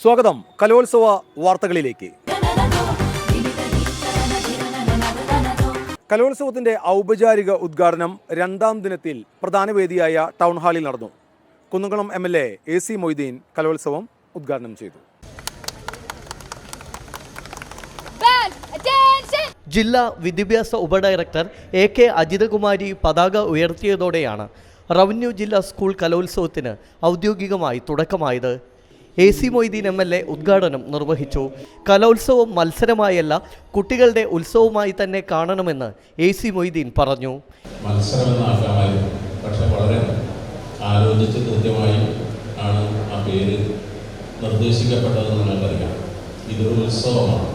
സ്വാഗതം കലോത്സവ വാർത്തകളിലേക്ക്. കലോത്സവത്തിന്റെ ഔപചാരിക ഉദ്ഘാടനം രണ്ടാം ദിനത്തിൽ പ്രധാന വേദിയായ ടൗൺ ഹാളിൽ നടന്നു. കുന്നംകുളം MLA AC മൊയ്തീൻ കലോത്സവം ഉദ്ഘാടനം ചെയ്തു. ജില്ലാ വിദ്യാഭ്യാസ ഉപഡയറക്ടർ AK അജിതകുമാരി പതാക ഉയർത്തിയതോടെയാണ് റവന്യൂ ജില്ലാ സ്കൂൾ കലോത്സവത്തിന് ഔദ്യോഗികമായി തുടക്കമായത്. AC മൊയ്തീൻ MLA ഉദ്ഘാടനം നിർവഹിച്ചു. കലോത്സവം മത്സരമായല്ല, കുട്ടികളുടെ ഉത്സവമായി തന്നെ കാണണമെന്ന് AC മൊയ്തീൻ പറഞ്ഞു. മത്സരമെന്നാക്കാമായിരുന്നു, പക്ഷെ വളരെ ആലോചിച്ച് കൃത്യമായി ആണ് ആ പേര് നിർദ്ദേശിക്കപ്പെട്ടതെന്ന് നിങ്ങൾക്കറിയാം. ഇതൊരു ഉത്സവമാണ്.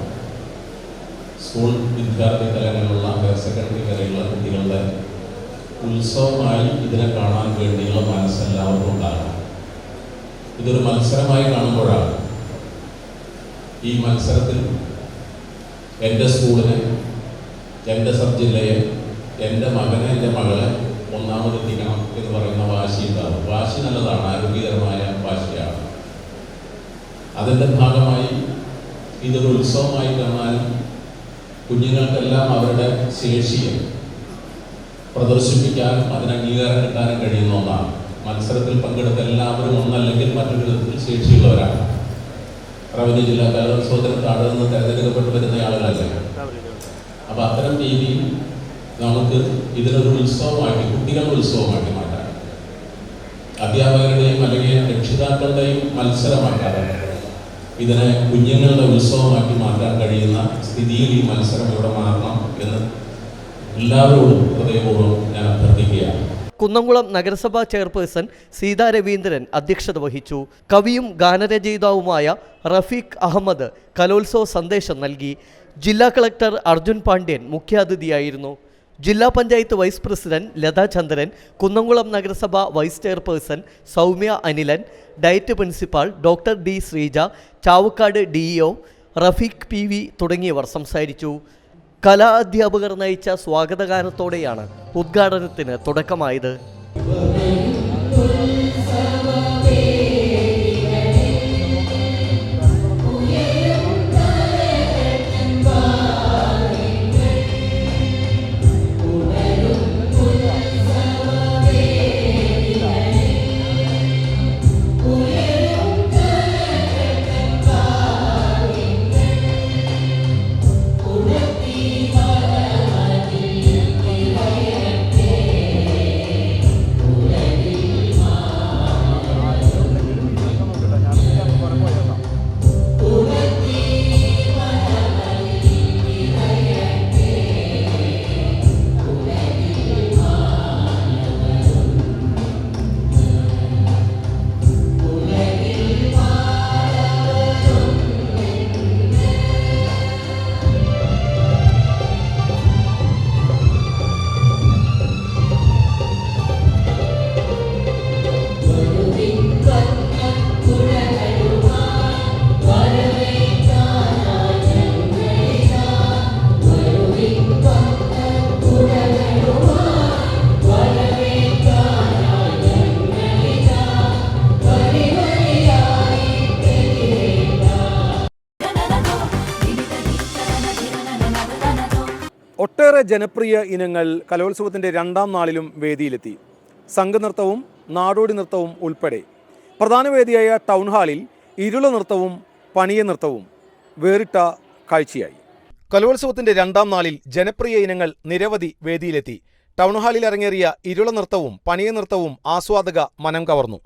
സ്കൂൾ വിദ്യാർത്ഥി തലങ്ങളിലുള്ള ഹയർ സെക്കൻഡറി വരെയുള്ള കുട്ടികളുടെ ഉത്സവമായി ഇതിനെ കാണാൻ വേണ്ടിയുള്ള മനസ്സെല്ലാവർക്കും ഉണ്ടാകണം. ഇതൊരു മത്സരമായി കാണുമ്പോഴാണ് ഈ മത്സരത്തിൽ എൻ്റെ സ്കൂളിനെ, എൻ്റെ സബ് ജില്ലയെ, എൻ്റെ മകനെ, എൻ്റെ മകളെ ഒന്നാമതെത്തിക്കണം എന്ന് പറയുന്ന വാശി ഉണ്ടാകും. വാശി നല്ലതാണ്, ആരോഗ്യകരമായ വാശിയാണ്. അതിൻ്റെ ഭാഗമായി ഇതൊരു ഉത്സവമായി കാണാനും കുഞ്ഞുങ്ങൾക്കെല്ലാം അവരുടെ ശേഷിയെ പ്രദർശിപ്പിക്കാനും അതിന് അംഗീകാരം കിട്ടാനും കഴിയുന്ന ഒന്നാണ്. മത്സരത്തിൽ പങ്കെടുത്ത എല്ലാവരും ഒന്നല്ലെങ്കിൽ മറ്റൊരു വിധത്തിൽ ശേഷിയുള്ളവരാണ്. റവന്യൂ ജില്ലാ കലോത്സവത്തിന് താഴെ നിന്ന് തിരഞ്ഞെടുക്കപ്പെട്ട് വരുന്ന ആളുകളല്ലേ. അപ്പോൾ അത്തരം രീതിയിൽ നമുക്ക് ഇതിനൊരു ഉത്സവമാക്കി, കുട്ടികളുടെ ഉത്സവമാക്കി മാറ്റാം. അധ്യാപകരുടെയും അല്ലെങ്കിൽ രക്ഷിതാക്കളുടെയും മത്സരമാക്കാതെ ഇതിനെ കുഞ്ഞുങ്ങളുടെ ഉത്സവമാക്കി മാറ്റാൻ കഴിയുന്ന സ്ഥിതിയിൽ ഈ മത്സരം ഇവിടെ മാറണം എന്ന് എല്ലാവരോടും ഹൃദയപൂർവ്വം ഞാൻ അഭ്യർത്ഥിക്കുകയാണ്. കുന്നംകുളം നഗരസഭാ ചെയർപേഴ്സൺ സീതാ രവീന്ദ്രൻ അധ്യക്ഷത വഹിച്ചു. കവിയും ഗാനരചയിതാവുമായ റഫീഖ് അഹമ്മദ് കലോത്സവ സന്ദേശം നൽകി. ജില്ലാ കളക്ടർ അർജുൻ പാണ്ഡ്യൻ മുഖ്യാതിഥിയായിരുന്നു. ജില്ലാ പഞ്ചായത്ത് വൈസ് പ്രസിഡന്റ് ലതാ ചന്ദ്രൻ, കുന്നംകുളം നഗരസഭ vice chairperson Soumya Anilan, DIET principal doctor D Sreeja, Chavakkad DEO Rafeeq PV തുടങ്ങിയവർ സംസാരിച്ചു. കലാ അധ്യാപകർ നയിച്ച സ്വാഗതഗാനത്തോടെയാണ് ഉദ്ഘാടനത്തിന് തുടക്കമായത്. ഒട്ടേറെ ജനപ്രിയ ഇനങ്ങൾ കലോത്സവത്തിൻ്റെ രണ്ടാം നാളിലും വേദിയിലെത്തി. സംഘനൃത്തവും നാടോടി നൃത്തവും ഉൾപ്പെടെ പ്രധാന വേദിയായ ടൗൺ ഹാളിൽ ഇരുള നൃത്തവും പണിയ നൃത്തവും വേറിട്ട കാഴ്ചയായി. കലോത്സവത്തിൻ്റെ രണ്ടാം നാളിൽ ജനപ്രിയ ഇനങ്ങൾ നിരവധി വേദിയിലെത്തി. ടൗൺ ഹാളിൽ അരങ്ങേറിയ ഇരുള നൃത്തവും പണിയ നൃത്തവും ആസ്വാദക മനം കവർന്നു.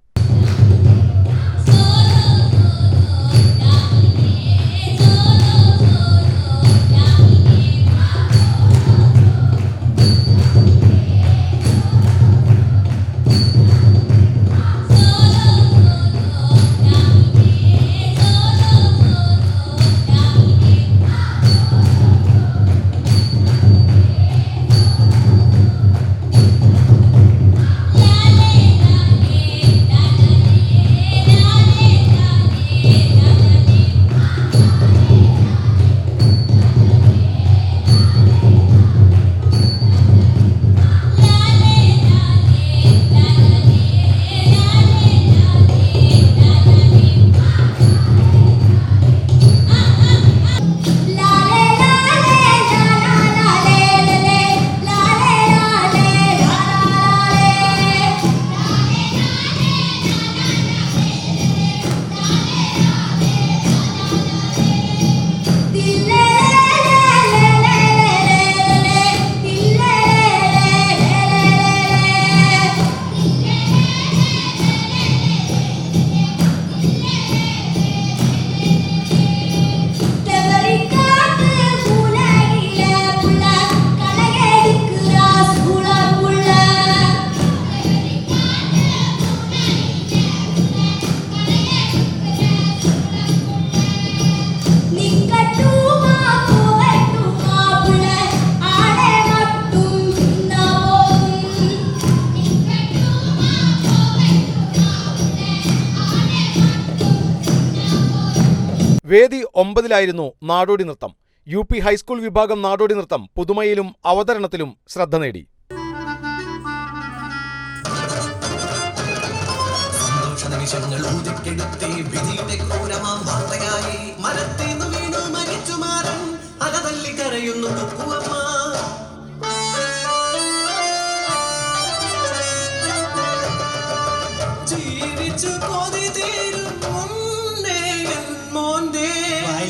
വേദി 9-ലായിരുന്നു നാടോടി നൃത്തം. UP ഹൈസ്കൂൾ വിഭാഗം നാടോടി നൃത്തം പുതുമയിലും അവതരണത്തിലും ശ്രദ്ധ നേടി.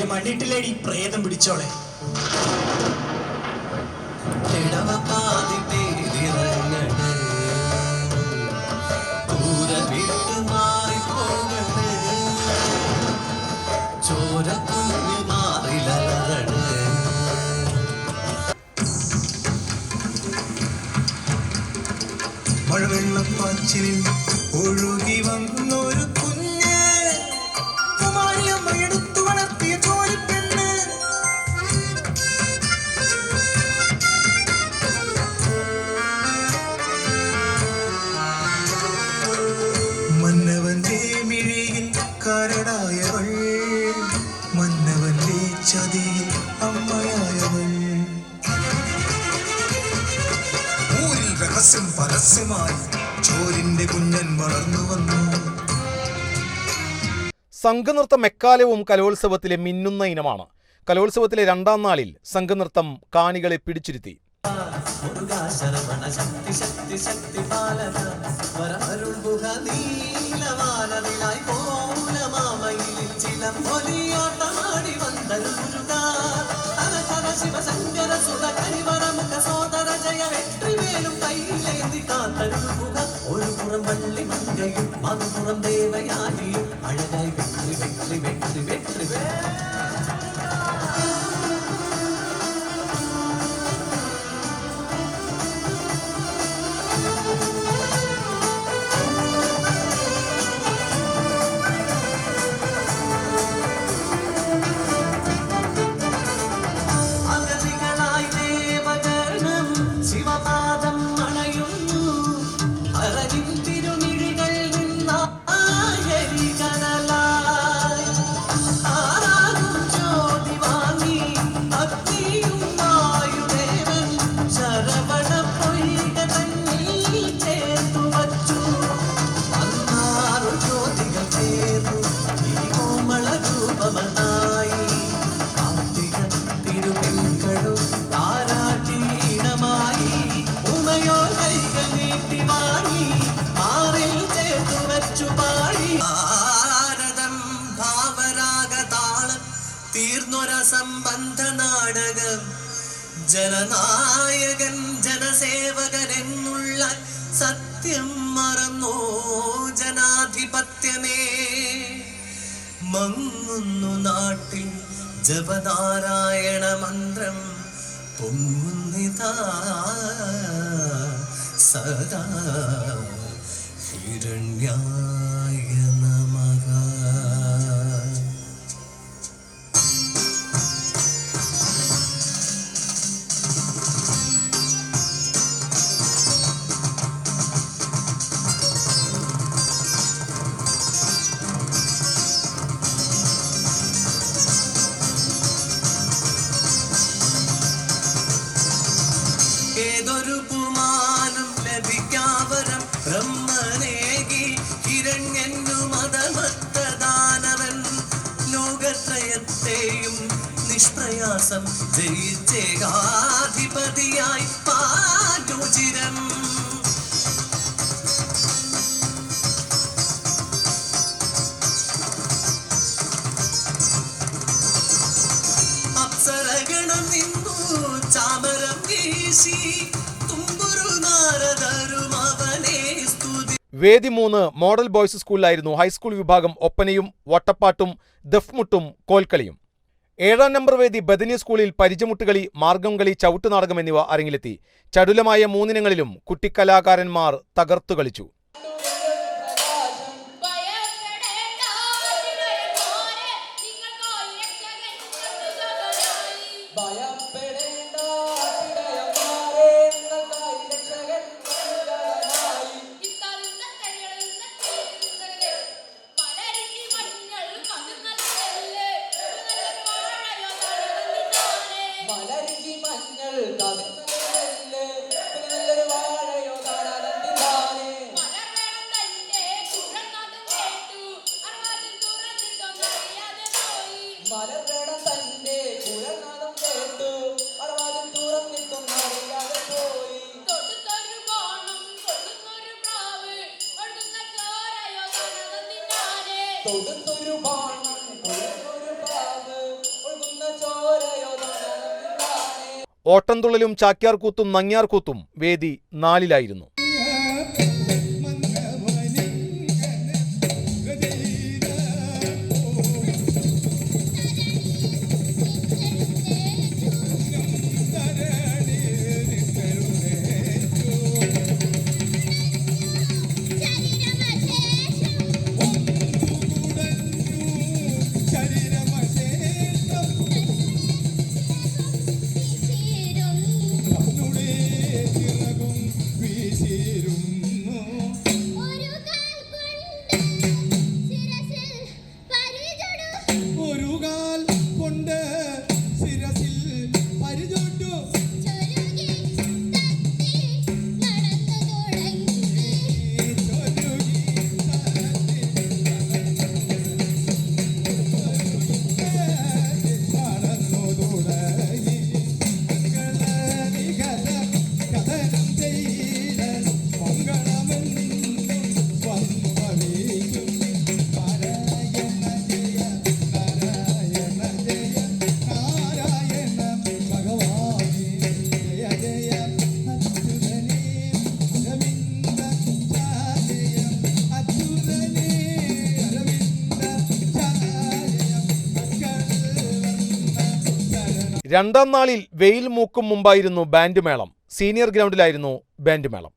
മണ്ണിട്ടില്ലേടി പ്രേതം പിടിച്ചോളെ. മഴവെള്ളപ്പാച്ചിലിൽ ഒഴുകി വന്നൊരു കുഞ്ഞ്, കുമാരിയമ്മ എടുത്തു വളർത്തിയ ചോരപ്പെണ്ണ്. മന്നവന്റെ മിഴിയിൽ കരടായവൾ, മന്നവന്റെ ചതിയിൽ അമ്മയായവൾ. ഊരിൽ രഹസ്യം പരസ്യമായി ചോരിന്റെ കുഞ്ഞൻ വളർന്നു വന്നു. സംഘനൃത്തം എക്കാലവും കലോത്സവത്തിലെ മിന്നുന്ന ഇനമാണ്. കലോത്സവത്തിലെ 2ാം നാളിൽ സംഘനൃത്തം കാണികളെ പിടിച്ചിരുത്തി. ഒരു പുറം വള്ളി മങ്കയും മറുപുറം ദേവയാനി അഴകായി വെற்றி വെற்றி വെற்றி വെற்றி അഗതികളായി ദേവഗണം ശിവപാദം അണയുന്നു. അരവിൻ തിരുമിഴികൾ നിന്നായി കനലായി ആരാകും ജ്യോതി വാങ്ങി അഗ്നിയും വായുദേവൻ ശരവണ പൊയ്ക തന്നിൽ ചേർത്തു വച്ചു. അന്നാറു ജ്യോതികൾ ചേർന്നു ഈ കോമള രൂപമനായി. കാർത്തിക തിരുവെങ്കളും താരാട്ടീണമായി ഉമയോ കൈകൾ നീട്ടി വാങ്ങി മാറിൽ ചേർത്തു വച്ചു പാടി. ഭാരതം ഭാവരാഗതാളം തീർന്നൊര സംബന്ധ നാടകം. ജനനായകൻ ജനസേവകൻ എന്നുള്ള സത്യം മറന്നോ ജനാധിപത്യമേ. മങ്ങുന്നു നാട്ടിൽ ജപനാരായണ മന്ത്രം പൊങ്ങുന്നിതാ സദാ ഹിരണ്യായ നമഃ. ഏതൊരു പുമാനം ലഭിക്കാവരം ബ്രഹ്മനേകി ഹിരണ്യനു മതമത്തദാനവൻ. ലോകത്രയത്തെയും നിഷ്പ്രയാസം ജയിച്ചേകാധിപതിയായി പാലുചിരം. അപ്സരഗണം നിന്നു ചാമരം വീശി തുമ്പുരു നാരദരും അവനെ സ്തുതി. വേദി 3 മോഡൽ ബോയ്സ് സ്കൂളിലായിരുന്നു ഹൈസ്കൂൾ വിഭാഗം ഒപ്പനയും വട്ടപ്പാട്ടും ദഫ്മുട്ടും കോൽക്കളിയും. 7ാം നമ്പർ വേദി ബദനി സ്കൂളിൽ പരിചമുട്ടുകളി, മാർഗംകളി, ചവിട്ടുനാടകം എന്നിവ അരങ്ങിലെത്തി. ചടുലമായ 3 ഇനങ്ങളിലും കുട്ടിക്കലാകാരന്മാർ തകർത്തു കളിച്ചു. ഓട്ടംതുള്ളലും ചാക്യാർകൂത്തും നങ്ങ്യാർകൂത്തും വേദി 4-ലായിരുന്നു. രണ്ടാം നാളിൽ വെയിൽ മൂക്കും മുമ്പായിരുന്നു ബാൻഡ് മേളം. സീനിയർ ഗ്രൗണ്ടിലായിരുന്നു ബാൻഡ് മേളം.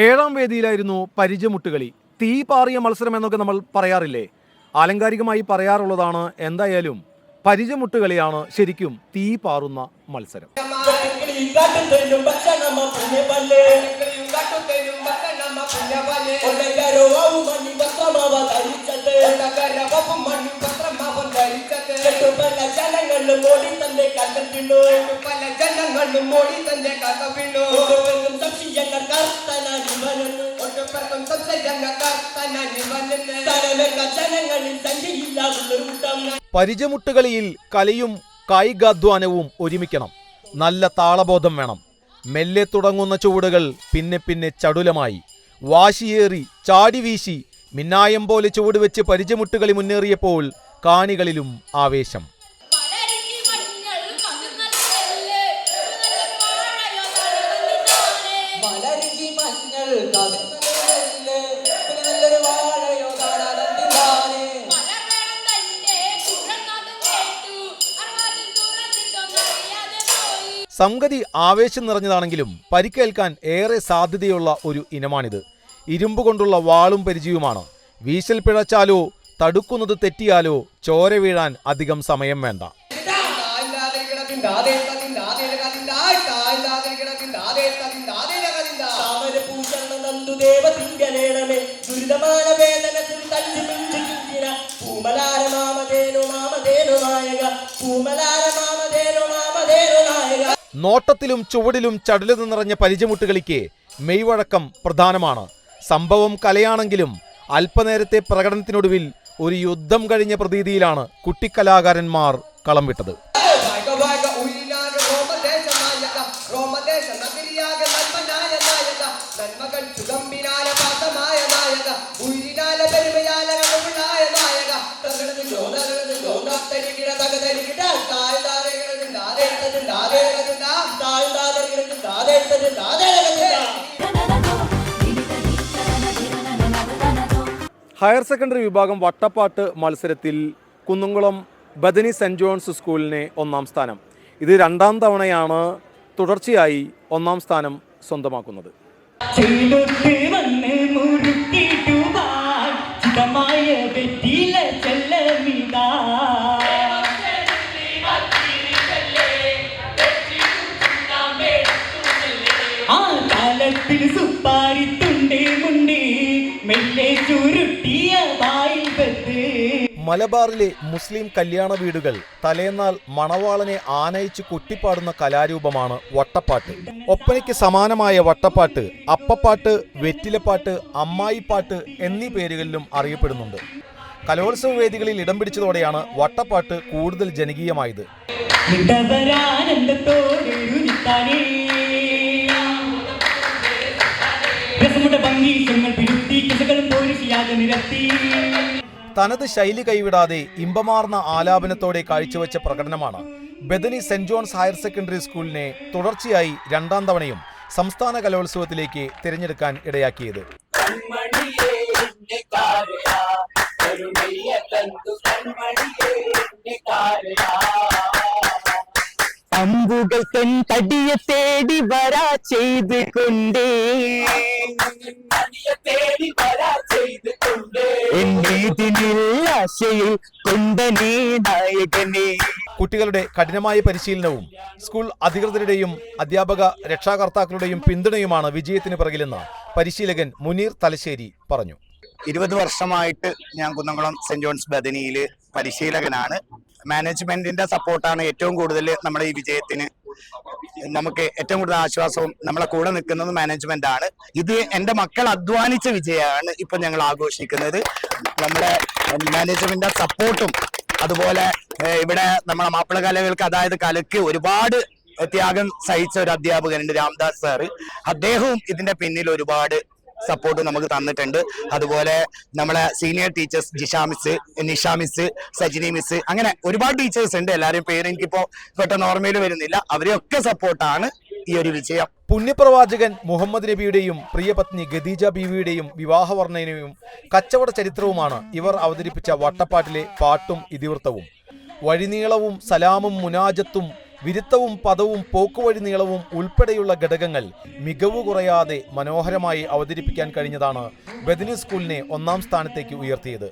ഏഴാം വേദിയിലായിരുന്നു പരിചമുട്ടുകളി. തീ പാറിയ മത്സരം എന്നൊക്കെ നമ്മൾ പറയാറില്ലേ? ആലങ്കാരികമായി പറയാറുള്ളതാണ്. എന്തായാലും പരിചമുട്ടുകളിയാണ് ശരിക്കും തീ പാറുന്ന മത്സരം. പരിചമുട്ടുകളിയിൽ കലയും കായികാധ്വാനവും ഒരുമിക്കണം. നല്ല താളബോധം വേണം. മെല്ലെ തുടങ്ങുന്ന ചുവടുകൾ പിന്നെ പിന്നെ ചടുലമായി, വാശിയേറി, ചാടി വീശി, മിന്നായം പോലെ ചുവടുവെച്ച് പരിചമുട്ടുകളി മുന്നേറിയപ്പോൾ കാണികളിലും ആവേശം. സംഗതി ആവേശം നിറഞ്ഞതാണെങ്കിലും പരിക്കേൽക്കാൻ ഏറെ സാധ്യതയുള്ള ഒരു ഇനമാണിത്. ഇരുമ്പ് കൊണ്ടുള്ള വാളും പരിചയവുമാണ്. വീശൽ പിഴച്ചാലോ തടുക്കുന്നത് തെറ്റിയാലോ ചോര വീഴാൻ അധികം സമയം വേണ്ട. നോട്ടത്തിലും ചുവടിലും ചടുലത നിറഞ്ഞ പരിചമുട്ടുകളിക്ക് മെയ്വഴക്കം പ്രധാനമാണ്. സംഭവം കലയാണെങ്കിലും അല്പനേരത്തെ പ്രകടനത്തിനൊടുവിൽ ഒരു യുദ്ധം കഴിഞ്ഞ പ്രതീതിയിലാണ് കുട്ടിക്കലാകാരന്മാർ കളം വിട്ടത്. ഹയർ സെക്കൻഡറി വിഭാഗം വട്ടപ്പാട്ട് മത്സരത്തിൽ കുന്നംകുളം ബദനി സെന്റ് ജോൺസ് സ്കൂളിന് ഒന്നാം സ്ഥാനം. ഇത് രണ്ടാം തവണയാണ് തുടർച്ചയായി ഒന്നാം സ്ഥാനം സ്വന്തമാക്കുന്നത്. മലബാറിലെ മുസ്ലിം കല്യാണ വീടുകൾ തലേന്നാൾ മണവാളനെ ആനയിച്ച് കൊട്ടിപ്പാടുന്ന കലാരൂപമാണ് വട്ടപ്പാട്ട്. ഒപ്പനയ്ക്ക് സമാനമായ വട്ടപ്പാട്ട് അപ്പപ്പാട്ട്, വെറ്റിലപ്പാട്ട്, അമ്മായിപ്പാട്ട് എന്നീ പേരുകളിലും അറിയപ്പെടുന്നുണ്ട്. കലോത്സവ വേദികളിൽ ഇടം പിടിച്ചതോടെയാണ് വട്ടപ്പാട്ട് കൂടുതൽ ജനകീയമായത്. തനത് ശൈലി കൈവിടാതെ ഇമ്പമാർന്ന ആലാപനത്തോടെ കാഴ്ചവെച്ച പ്രകടനമാണ് Bethany saint John's higher secondary സ്കൂളിനെ തുടർച്ചയായി രണ്ടാം തവണയും സംസ്ഥാന കലോത്സവത്തിലേക്ക് തിരഞ്ഞെടുക്കാൻ ഇടയാക്കിയത്. അമ്പുകൾ തടിയെ തേടി വരാ ചെയ്ത് കൊണ്ടേ ആശയിൽ കൊണ്ടനേ നായകനേ. കുട്ടികളുടെ കഠിനമായ പരിശീലനവും സ്കൂൾ അധികൃതരുടെയും അധ്യാപക രക്ഷാകർത്താക്കളുടെയും പിന്തുണയുമാണ് വിജയത്തിന് പിറകിലെന്ന് പരിശീലകൻ മുനീർ തലശ്ശേരി പറഞ്ഞു. 20 വർഷമായിട്ട് ഞാൻ കുന്നംകുളം സെന്റ് ജോൺസ് ബദനിയിൽ പരിശീലകനാണ്. മാനേജ്മെന്റിന്റെ സപ്പോർട്ടാണ് ഏറ്റവും കൂടുതൽ നമ്മുടെ ഈ വിജയത്തിന് നമുക്ക് ഏറ്റവും കൂടുതൽ ആശ്വാസവും നമ്മളെ കൂടെ നിൽക്കുന്നത് മാനേജ്മെന്റ് ആണ്. ഇത് എന്റെ മക്കൾ അധ്വാനിച്ച വിജയമാണ് ഇപ്പൊ ഞങ്ങൾ ആഘോഷിക്കുന്നത്. നമ്മുടെ മാനേജ്മെന്റിന്റെ സപ്പോർട്ടും അതുപോലെ ഇവിടെ നമ്മളെ മാപ്പിള കലകൾക്ക് അതായത് കലയ്ക്ക് ഒരുപാട് ത്യാഗം സഹിച്ച ഒരു അധ്യാപകനുണ്ട്, രാംദാസ് സാറ്. അദ്ദേഹവും ഇതിന്റെ പിന്നിൽ ഒരുപാട് സപ്പോർട്ട് നമുക്ക് തന്നിട്ടുണ്ട്. അതുപോലെ നമ്മളെ senior teachers Jisha miss, Nisha miss, Sajini miss, അങ്ങനെ ഒരുപാട് ടീച്ചേഴ്സ് ഉണ്ട്. എല്ലാവരും പേര് എനിക്കിപ്പോ പെട്ടെന്ന് ഓർമ്മയിൽ വരുന്നില്ല. അവരെയൊക്കെ സപ്പോർട്ടാണ് ഈ ഒരു വിജയം. പുണ്യപ്രവാചകൻ മുഹമ്മദ് നബിയുടെയും പ്രിയപത്നി ഖദീജ ബീവിയുടെയും വിവാഹവർണ്ണനയും കച്ചവട ചരിത്രവുമാണ് ഇവർ അവതരിപ്പിച്ച വട്ടപ്പാട്ടിലെ പാട്ടും ഇതിവൃത്തവും. വഴിനീളവും സലാമും മുനാജത്തും വിരുത്തവും പദവും പോക്കുവഴി നീളവും ഉൾപ്പെടെയുള്ള ഘടകങ്ങൾ മികവ് കുറയാതെ മനോഹരമായി അവതരിപ്പിക്കാൻ കഴിഞ്ഞതാണ് ബദനി സ്കൂളിനെ ഒന്നാം സ്ഥാനത്തേക്ക് ഉയർത്തിയത്.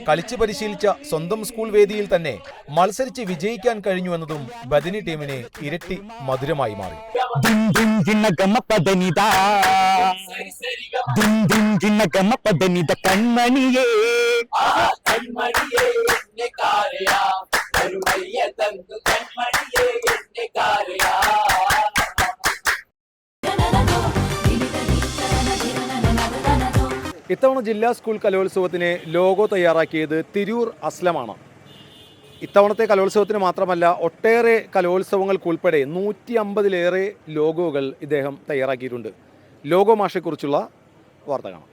കളിച്ച് പരിശീലിച്ച സ്വന്തം സ്കൂൾ വേദിയിൽ തന്നെ മത്സരിച്ച് വിജയിക്കാൻ കഴിഞ്ഞു എന്നതും ബദനി ടീമിനെ ഇരട്ടി മധുരമായി മാറി. കൺമണിയേ ഇത്തവണ ജില്ലാ സ്കൂൾ കലോത്സവത്തിന് ലോഗോ തയ്യാറാക്കിയത് തിരൂർ അസ്ലമാണ്. ഇത്തവണത്തെ കലോത്സവത്തിന് മാത്രമല്ല, ഒട്ടേറെ കലോത്സവങ്ങൾക്കുൾപ്പെടെ 150-ലേറെ ലോഗോകൾ ഇദ്ദേഹം തയ്യാറാക്കിയിട്ടുണ്ട്. ലോഗോ മാഷെക്കുറിച്ചുള്ള വാർത്ത കാണാം.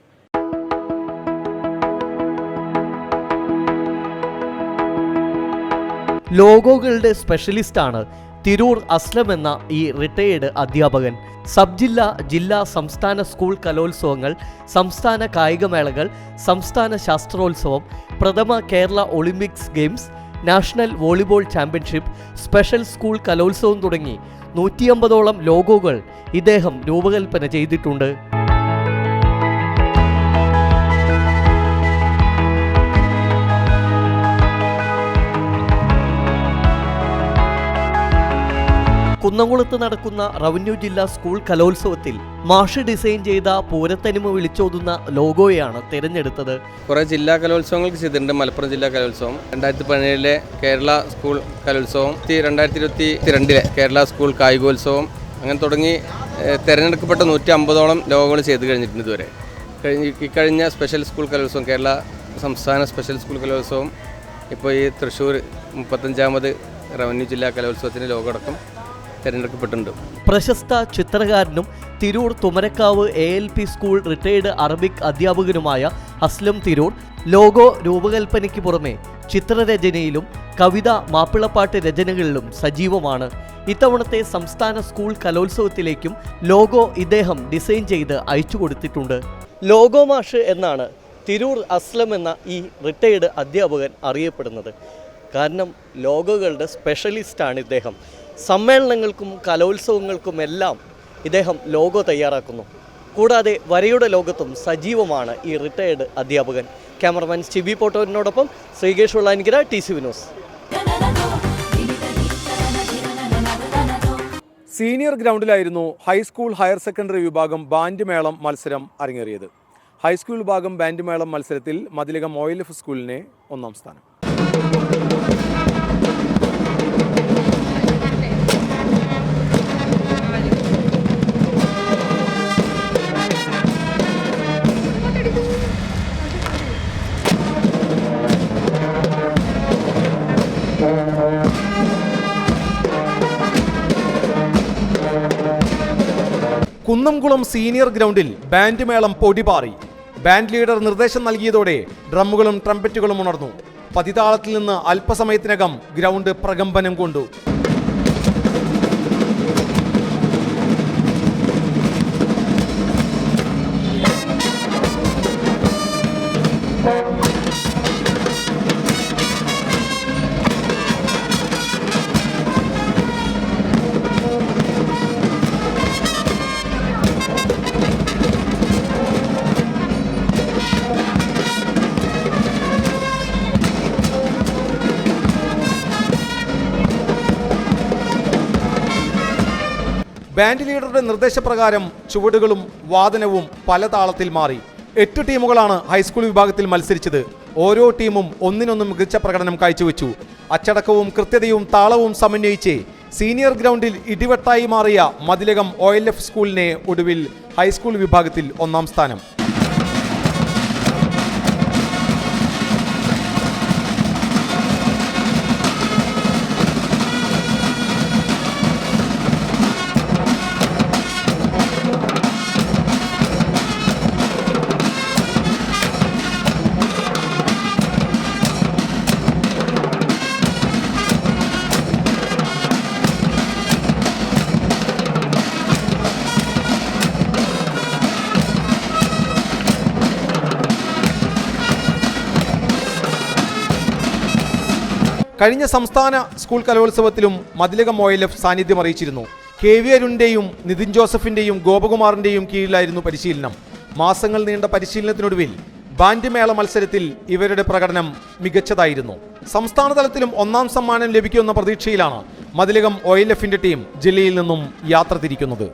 ലോഗോകളുടെ സ്പെഷ്യലിസ്റ്റാണ് തിരൂർ അസ്ലം എന്ന ഈ റിട്ടയേർഡ് അധ്യാപകൻ. സബ് ജില്ലാ, ജില്ലാ, സംസ്ഥാന സ്കൂൾ കലോത്സവങ്ങൾ, സംസ്ഥാന കായികമേളകൾ, സംസ്ഥാന ശാസ്ത്രോത്സവം, പ്രഥമ Kerala Olympics games, national volleyball championship, special school കലോത്സവം തുടങ്ങി 150ഓളം ലോഗോകൾ ഇദ്ദേഹം രൂപകൽപ്പന ചെയ്തിട്ടുണ്ട്. കുന്നംകുളത്ത് നടക്കുന്ന റവന്യൂ ജില്ലാ സ്കൂൾ കലോത്സവത്തിൽ മാഷ് ഡിസൈൻ ചെയ്ത പൂരത്തനിമ വിളിച്ചോതുന്ന ലോഗോയാണ് തിരഞ്ഞെടുത്തത്. കുറേ ജില്ലാ കലോത്സവങ്ങൾക്ക് ചെയ്തിട്ടുണ്ട്. മലപ്പുറം ജില്ലാ കലോത്സവം, 2017 കേരള സ്കൂൾ കലോത്സവം, 2022 കേരള സ്കൂൾ കായികോത്സവം, അങ്ങനെ തുടങ്ങി തിരഞ്ഞെടുക്കപ്പെട്ട 150ഓളം ലോഗോകൾ ചെയ്ത് കഴിഞ്ഞിട്ടുണ്ട് ഇതുവരെ. ഇക്കഴിഞ്ഞ സ്പെഷ്യൽ സ്കൂൾ കലോത്സവം, കേരള സംസ്ഥാന സ്പെഷ്യൽ സ്കൂൾ കലോത്സവം, ഇപ്പോൾ ഈ തൃശ്ശൂർ 35ാമത് റവന്യൂ ജില്ലാ കലോത്സവത്തിന് ലോഗോ അടക്കം തിരഞ്ഞെടുക്കപ്പെട്ടിട്ടുണ്ട്. പ്രശസ്ത ചിത്രകാരനും Tirur Thumarakkavu ALP school retired Arabic അധ്യാപകനുമായ അസ്ലം തിരൂർ ലോഗോ രൂപകൽപ്പനയ്ക്ക് പുറമെ ചിത്രരചനയിലും കവിത, മാപ്പിളപ്പാട്ട് രചനകളിലും സജീവമാണ്. ഇത്തവണത്തെ സംസ്ഥാന സ്കൂൾ കലോത്സവത്തിലേക്കും ലോഗോ ഇദ്ദേഹം ഡിസൈൻ ചെയ്ത് അയച്ചു കൊടുത്തിട്ടുണ്ട്. ലോഗോ മാഷ് എന്നാണ് തിരൂർ അസ്ലം എന്ന ഈ റിട്ടയേർഡ് അധ്യാപകൻ അറിയപ്പെടുന്നത്. കാരണം ലോഗോകളുടെ സ്പെഷ്യലിസ്റ്റാണ് ഇദ്ദേഹം. സമ്മേളനങ്ങൾക്കും കലോത്സവങ്ങൾക്കുമെല്ലാം ഇദ്ദേഹം ലോഗോ തയ്യാറാക്കുന്നു. കൂടാതെ വരയുടെ ലോകത്തും സജീവമാണ് ഈ റിട്ടയേർഡ് അധ്യാപകൻ. ക്യാമറമാൻ ചിബി പോട്ടോനോടൊപ്പം Sreekesh Ullanikkara, TC news. Senior ഗ്രൗണ്ടിലായിരുന്നു ഹൈസ്കൂൾ ഹയർ സെക്കൻഡറി വിഭാഗം ബാൻഡ് മേളം മത്സരം അരങ്ങേറിയത്. ഹൈസ്കൂൾ വിഭാഗം ബാൻഡ് മേളം മത്സരത്തിൽ മതിലകം OLF സ്കൂളിനെ ഒന്നാം സ്ഥാനം. കുന്നംകുളം സീനിയർ ഗ്രൗണ്ടിൽ ബാൻഡ് മേളം പൊടിപാറി. ബാൻഡ് ലീഡർ നിർദ്ദേശം നൽകിയതോടെ ഡ്രമ്മുകളും ട്രംപറ്റുകളും ഉണർന്നു. പതിതാളത്തിൽ നിന്ന് അല്പസമയത്തിനകം ഗ്രൗണ്ട് പ്രകമ്പനം കൊണ്ടു. ബാൻഡ് ലീഡറുടെ നിർദ്ദേശപ്രകാരം ചുവടുകളും വാദനവും പല താളത്തിൽ മാറി. 8 ടീമുകളാണ് ഹൈസ്കൂൾ വിഭാഗത്തിൽ മത്സരിച്ചത്. ഓരോ ടീമും ഒന്നിനൊന്നും മികച്ച പ്രകടനം കാഴ്ചവെച്ചു. അച്ചടക്കവും കൃത്യതയും താളവും സമന്വയിച്ച് സീനിയർ ഗ്രൗണ്ടിൽ ഇടിവെട്ടായി മാറിയ മതിലകം OLF സ്കൂളിനെ ഒടുവിൽ ഹൈസ്കൂൾ വിഭാഗത്തിൽ ഒന്നാം സ്ഥാനം. കഴിഞ്ഞ സംസ്ഥാന സ്കൂൾ കലോത്സവത്തിലും മതിലകം OLF സാന്നിധ്യം അറിയിച്ചിരുന്നു. KV അരുണിൻ്റെയും നിതിൻ ജോസഫിൻ്റെയും ഗോപകുമാറിൻ്റെയും കീഴിലായിരുന്നു പരിശീലനം. മാസങ്ങൾ നീണ്ട പരിശീലനത്തിനൊടുവിൽ ബാൻഡ് മേള മത്സരത്തിൽ ഇവരുടെ പ്രകടനം മികച്ചതായിരുന്നു. സംസ്ഥാന തലത്തിലും ഒന്നാം സമ്മാനം ലഭിക്കുമെന്ന പ്രതീക്ഷയിലാണ് മതിലകം OLFൻ്റെ ടീം ജില്ലയിൽ നിന്നും യാത്ര തിരിക്കുന്നത്.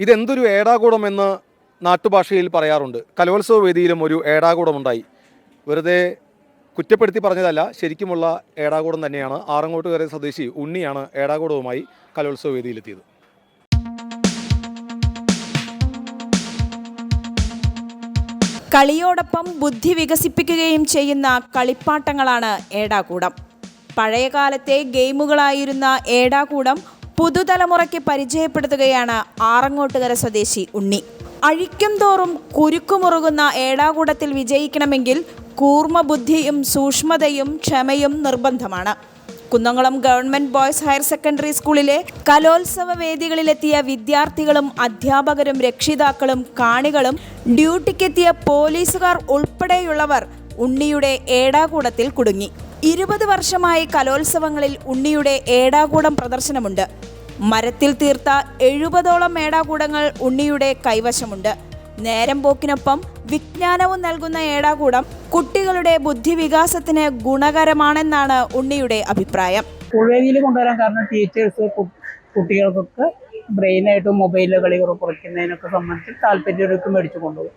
ഇതെന്തൊരു ഏടാകൂടമെന്ന് നാട്ടുഭാഷയിൽ പറയാറുണ്ട്. കലോത്സവ വേദിയിലും ഒരു ഏടാകൂടമുണ്ടായി. വെറുതെ കുറ്റപ്പെടുത്തി പറഞ്ഞതല്ല, ശരിക്കുമുള്ള ഏടാകൂടം തന്നെയാണ്. ആറങ്ങോട്ടുകര സ്വദേശി ഉണ്ണിയാണ് ഏടാകൂടവുമായി കലോത്സവ വേദിയിലെത്തിയത്. കളിയോടൊപ്പം ബുദ്ധി വികസിപ്പിക്കുകയും ചെയ്യുന്ന കളിപ്പാട്ടങ്ങളാണ് ഏടാകൂടം. പഴയകാലത്തെ ഗെയിമുകളായിരുന്ന ഏടാകൂടം പുതുതലമുറയ്ക്ക് പരിചയപ്പെടുത്തുകയാണ് ആറങ്ങോട്ടുകര സ്വദേശി ഉണ്ണി. അഴിക്കും തോറും കുരുക്കുമുറുകുന്ന ഏടാകൂടത്തിൽ വിജയിക്കണമെങ്കിൽ കൂർമ്മ ബുദ്ധിയും സൂക്ഷ്മതയും ക്ഷമയും നിർബന്ധമാണ്. Kunnamkulam government boys higher secondary സ്കൂളിലെ കലോത്സവ വേദികളിലെത്തിയ വിദ്യാർത്ഥികളും അധ്യാപകരും രക്ഷിതാക്കളും കാണികളും ഡ്യൂട്ടിക്കെത്തിയ പോലീസുകാർ ഉൾപ്പെടെയുള്ളവർ ഉണ്ണിയുടെ ഏടാകൂടത്തിൽ കുടുങ്ങി. 20 വർഷമായി കലോത്സവങ്ങളിൽ ഉണ്ണിയുടെ ഏടാകൂടം പ്രദർശനമുണ്ട്. മരത്തിൽ തീർത്ത 70ഓളം ഏടാകൂടങ്ങൾ ഉണ്ണിയുടെ കൈവശമുണ്ട്. നേരം പോക്കിനൊപ്പം വിജ്ഞാനവും നൽകുന്ന ഏടാകൂടം കുട്ടികളുടെ ബുദ്ധിവികാസത്തിന് ഗുണകരമാണെന്നാണ് ഉണ്ണിയുടെ അഭിപ്രായം. സ്കൂൾ വേദിയിൽ കൊണ്ടുവരാൻ കാരണം ടീച്ചേഴ്സ് കുട്ടികൾക്കൊക്കെ ബ്രെയിനായിട്ട് മൊബൈലിലെ കളി കുറയ്ക്കുന്നതിനൊക്കെ സംബന്ധിച്ച് താല്പര്യമൊക്കെ മേടിച്ചു കൊണ്ടുപോകും.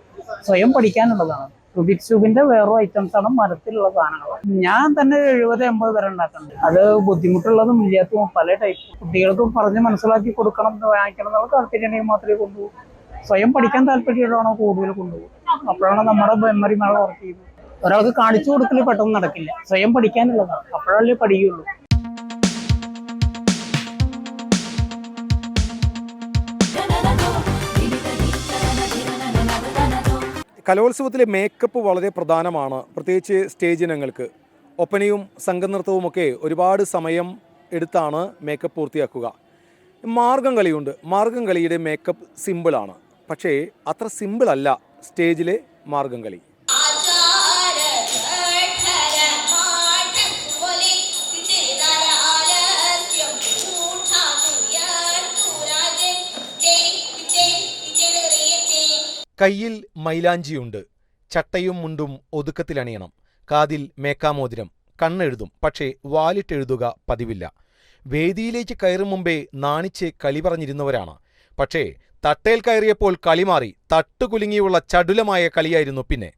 സ്വയം പഠിക്കാനുള്ളതാണ്. റുബിക്സ് ക്യൂബിന്റെ വേറെ ഐറ്റംസ് ആണ് മരത്തിലുള്ള സാധനങ്ങൾ. ഞാൻ തന്നെ 70-80 വരെ ഉണ്ടാക്കുന്നുണ്ട്. അത് ബുദ്ധിമുട്ടുള്ളതും ഇല്ലാത്തതും പല ടൈപ്പ്. കുട്ടികൾക്ക് പറഞ്ഞ് മനസ്സിലാക്കി കൊടുക്കണം, വാങ്ങിക്കണം എന്നുള്ള താല്പര്യമുണ്ടെങ്കിൽ മാത്രമേ കൊണ്ടുപോകും. സ്വയം പഠിക്കാൻ താല്പര്യമുള്ളതാണോ കൂടുതൽ കൊണ്ടുപോകും. അപ്പോഴാണ് നമ്മുടെ മെമ്മറി മേള വർക്ക് ചെയ്യുന്നത്. ഒരാൾക്ക് കാണിച്ചു കൊടുക്കൽ പെട്ടെന്ന് നടക്കില്ല. സ്വയം പഠിക്കാനുള്ളതാണ്, അപ്പോഴല്ലേ പഠിക്കുകയുള്ളൂ. കലോത്സവത്തിലെ മേക്കപ്പ് വളരെ പ്രധാനമാണ്, പ്രത്യേകിച്ച് സ്റ്റേജ് ഇനങ്ങൾക്ക്. ഒപ്പനയും സംഘനൃത്തവുമൊക്കെ ഒരുപാട് സമയം എടുത്താണ് മേക്കപ്പ് പൂർത്തിയാക്കുക. മാർഗം കളിയുണ്ട്. മാർഗം കളിയുടെ മേക്കപ്പ് സിമ്പിളാണ്. പക്ഷേ അത്ര സിമ്പിളല്ല സ്റ്റേജിലെ മാർഗം കളി. കയ്യിൽ മൈലാഞ്ചിയുണ്ട്. ചട്ടയും മുണ്ടും ഒതുക്കത്തിലണിയണം. കാതിൽ മേക്കാമോതിരം. കണ്ണെഴുതും, പക്ഷേ വാലിട്ടെഴുതുക പതിവില്ല. വേദിയിലേക്ക് കയറും മുമ്പേ നാണിച്ച് കളി പറഞ്ഞിരുന്നവരാണ്. പക്ഷേ തട്ടേൽ കയറിയപ്പോൾ കളി മാറി. തട്ടുകുലുങ്ങിയുള്ള ചടുലമായ കളിയായിരുന്നു പിന്നെ.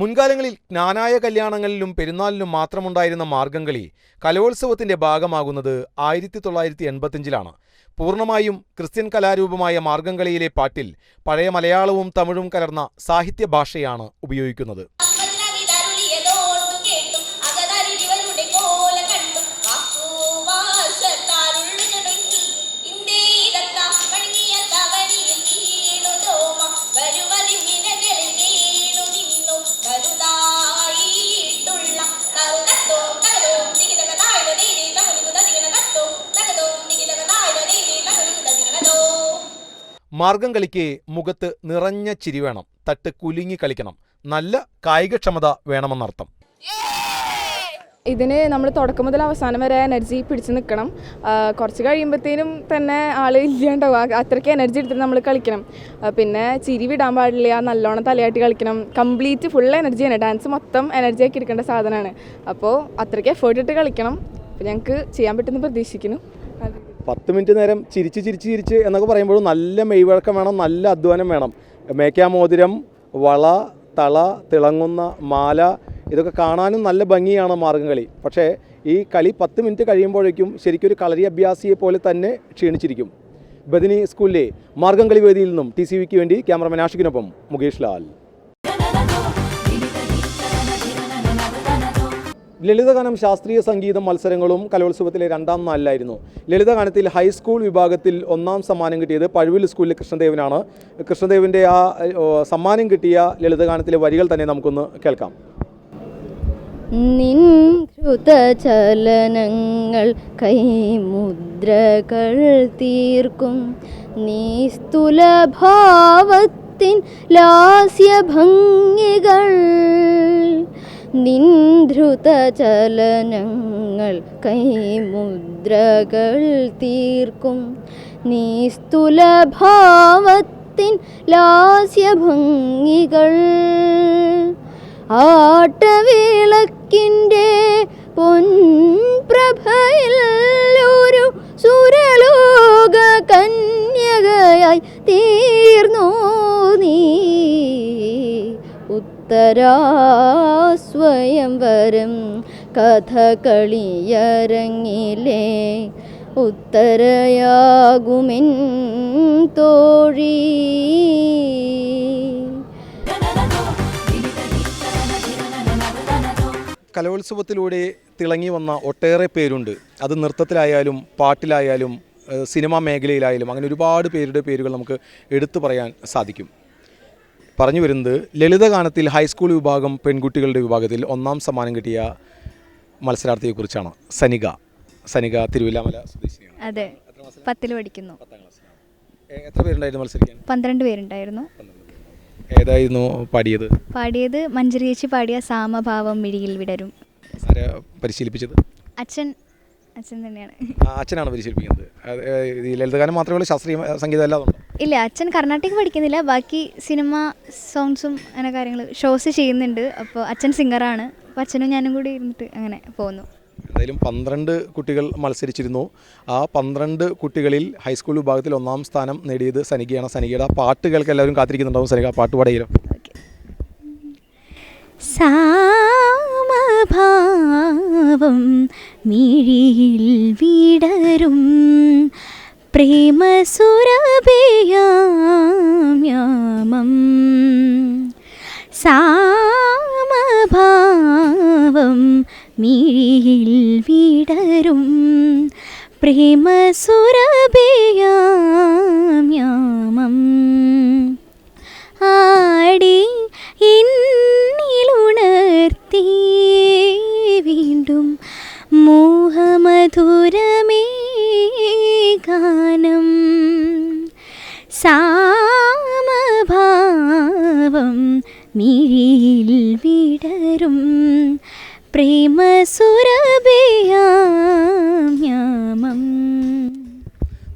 മുൻകാലങ്ങളിൽ ജ്ഞാനായ കല്യാണങ്ങളിലും പെരുന്നാളിലും മാത്രമുണ്ടായിരുന്ന മാർഗംകളി കലോത്സവത്തിന്റെ ഭാഗമാകുന്നത് 1985-ലാണ്. പൂർണ്ണമായും ക്രിസ്ത്യൻ കലാരൂപമായ മാർഗംകളിയിലെ പാട്ടിൽ പഴയ മലയാളവും തമിഴും കലർന്ന സാഹിത്യ ഭാഷയാണ് ഉപയോഗിക്കുന്നത്. മാർഗം കളിക്ക് മുഖത്ത് നിറഞ്ഞ ചിരി വേണം. തട്ട് കുലുങ്ങി കളിക്കണം. നല്ല കായികക്ഷമത വേണമെന്നർത്ഥം. ഇതിന് നമ്മൾ തുടക്കം മുതൽ അവസാനം വരെ എനർജി പിടിച്ച് നിൽക്കണം. കുറച്ച് കഴിയുമ്പോഴത്തേനും തന്നെ ആൾ ഇല്ലാണ്ടാവും. അത്രയ്ക്ക് എനർജി എടുത്തിട്ട് നമ്മൾ കളിക്കണം. പിന്നെ ചിരി വിടാൻ പാടില്ല, നല്ലോണം തലയാട്ടി കളിക്കണം. കംപ്ലീറ്റ് ഫുൾ എനർജിയാണ്. ഡാൻസ് മൊത്തം എനർജി ആക്കി എടുക്കേണ്ട സാധനമാണ്. അപ്പോൾ അത്രയ്ക്ക് എഫേർട്ട് ഇട്ട് കളിക്കണം. അപ്പോൾ ഞങ്ങൾക്ക് ചെയ്യാൻ പറ്റുമെന്ന് പ്രതീക്ഷിക്കുന്നു. 10 മിനിറ്റ് നേരം ചിരിച്ച് എന്നൊക്കെ പറയുമ്പോഴും നല്ല മെയ്വഴക്കം വേണം, നല്ല അധ്വാനം വേണം. മേക്കാമോതിരം, വള, തള, തിളങ്ങുന്ന മാല, ഇതൊക്കെ കാണാനും നല്ല ഭംഗിയാണ് മാർഗംകളി. പക്ഷേ ഈ കളി 10 മിനിറ്റ് കഴിയുമ്പോഴേക്കും ശരിക്കും ഒരു കളരി അഭ്യാസിയെ പോലെ തന്നെ ക്ഷീണിച്ചിരിക്കും. ബദിനി സ്കൂളിലെ മാർഗംകളി വേദിയിൽ നിന്നും TCVക്ക് വേണ്ടി ക്യാമറമാൻ ആഷിഖിനൊപ്പം മുകേഷ് ലാൽ. ലളിതഗാനം ശാസ്ത്രീയ സംഗീതം മത്സരങ്ങളും കലോത്സവത്തിലെ 2ാം നാളിലായിരുന്നു. ലളിതഗാനത്തിൽ ഹൈസ്കൂൾ വിഭാഗത്തിൽ 1ാം സമ്മാനം കിട്ടിയത് പഴുവിൽ സ്കൂളിലെ കൃഷ്ണദേവനാണ്. കൃഷ്ണദേവൻ്റെ ആ സമ്മാനം കിട്ടിയ ലളിതഗാനത്തിലെ വരികൾ തന്നെ നമുക്കൊന്ന് കേൾക്കാം. ചലനങ്ങൾ കൈമുദ്രകൾ തീർക്കും നിസ്തുലഭാവത്തിൻ ലാസ്യഭംഗികൾ. ചലനങ്ങൾ കൈമുദ്രകൾ തീർക്കും നിസ്തുലഭാവത്തിൻ ലാസ്യഭംഗികൾ. ആട്ടവിളക്കിൻ്റെ പൊൻപ്രഭയിൽ ഒരു സുരലോക കന്യകയായി തീർന്നു നീ. ഉത്തരാസ്വയംവരം കഥകളിയരങ്ങിലെ ഉത്തരയാകുമെൻ തോഴി. കലോത്സവത്തിലൂടെ തിളങ്ങി വന്ന ഒട്ടേറെ പേരുണ്ട്. അത് നൃത്തത്തിലായാലും പാട്ടിലായാലും സിനിമാ മേഖലയിലായാലും അങ്ങനെ ഒരുപാട് പേരുടെ പേരുകൾ നമുക്ക് എടുത്തു പറയാൻ സാധിക്കും. പറഞ്ഞു വരുന്നത് ലളിതഗാനത്തിൽ ഹൈസ്കൂൾ വിഭാഗം പെൺകുട്ടികളുടെ വിഭാഗത്തിൽ 1ാം സമ്മാനം കിട്ടിയ മത്സരാർത്ഥിയെക്കുറിച്ചാണ്. സനിക തിരുവില്ലാമല സ്വദേശിനിയാണ്. അതെ, 10ൽ പഠിക്കുന്നു. 10ാം ക്ലാസ്സിലാണ്. എത്ര പേരുണ്ടായിരുന്നു മത്സരിക്കാൻ? 12 പേരുണ്ടായിരുന്നു. ഏതായിരുന്നു പാടിയത്? മഞ്ജരി ചേച്ചി പാടിയ സാമഭാവം മിഴിയിൽ വിടരും. ആരാ പരിശീലിപ്പിച്ചത്? അച്ഛൻ തന്നെയാണ്. അച്ഛനാണ് പരിശീലിപ്പിക്കുന്നത്. ഈ ലളിതഗാനം മാത്രമേ ശാസ്ത്രീയ സംഗീതം അല്ലാതെ? ഇല്ല, അച്ഛൻ കർണാട്ടിക് പഠിക്കുന്നില്ല, ബാക്കി സിനിമ സോങ്സും അങ്ങനെ കാര്യങ്ങൾ ഷോസ് ചെയ്യുന്നുണ്ട്. അപ്പോൾ അച്ഛൻ സിംഗറാണ്. അപ്പോൾ അച്ഛനും ഞാനും കൂടി ഇരുന്നിട്ട് അങ്ങനെ പോകുന്നു. എന്തായാലും 12 കുട്ടികൾ മത്സരിച്ചിരുന്നു. ആ 12 കുട്ടികളിൽ ഹൈസ്കൂൾ വിഭാഗത്തിൽ 1ാം സ്ഥാനം നേടിയത് സനികയാണ്. സനികയുടെ ആ പാട്ടുകൾക്ക് എല്ലാവരും കാത്തിരിക്കുന്നുണ്ടാവും. സനിക, പാട്ട് പാടിയല്ലോ. സാമഭാവം മിഴിയിൽ വിടരും പ്രേമസുരഭിയാമ്യാമം. സാമഭാവം മിഴിയിൽ വിടരും പ്രേമസുരഭിയാമ്യാമം. ആടി എന്നിലുണർത്തി വീണ്ടും മോഹമധുരമേ ഗാനം. സാമഭാവം മിഴിയിൽ വിടരും പ്രേമസുരഭിയാമ്യാമം.